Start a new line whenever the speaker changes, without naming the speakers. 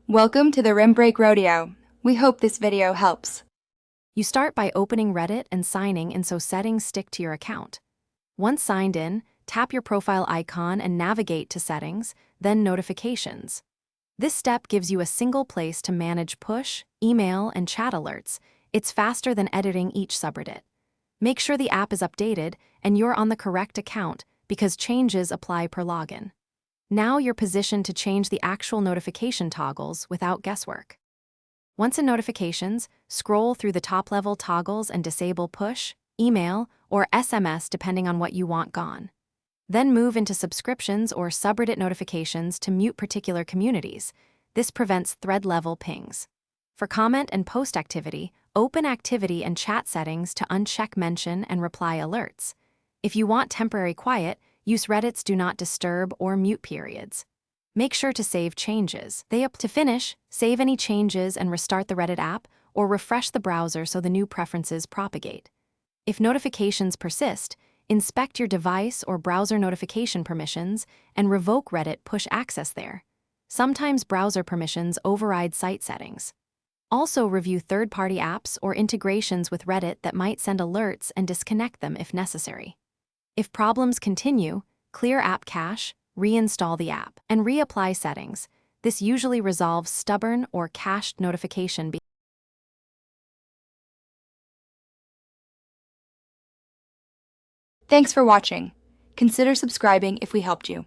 Welcome to the Rim Break Rodeo. We hope this video helps.
You start by opening Reddit and signing in so settings stick to your account. Once signed in, tap your profile icon and navigate to Settings, then Notifications. This step gives you a single place to manage push, email, and chat alerts. It's faster than editing each subreddit. Make sure the app is updated and you're on the correct account because changes apply per login. Now you're positioned to change the actual notification toggles without guesswork. Once in Notifications, scroll through the top-level toggles and disable push, email, or SMS depending on what you want gone. Then move into Subscriptions or subreddit notifications to mute particular communities. This prevents thread-level pings. For comment and post activity, open Activity and Chat settings to uncheck mention and reply alerts. If you want temporary quiet, use Reddit's Do Not Disturb or mute periods. Make sure to save changes. To finish, save any changes and restart the Reddit app or refresh the browser so the new preferences propagate. If notifications persist, inspect your device or browser notification permissions and revoke Reddit push access there. Sometimes browser permissions override site settings. Also review third-party apps or integrations with Reddit that might send alerts and disconnect them if necessary. If problems continue, clear app cache, reinstall the app, and reapply settings. This usually resolves stubborn or cached notification.
Thanks for watching. Consider subscribing if we helped you.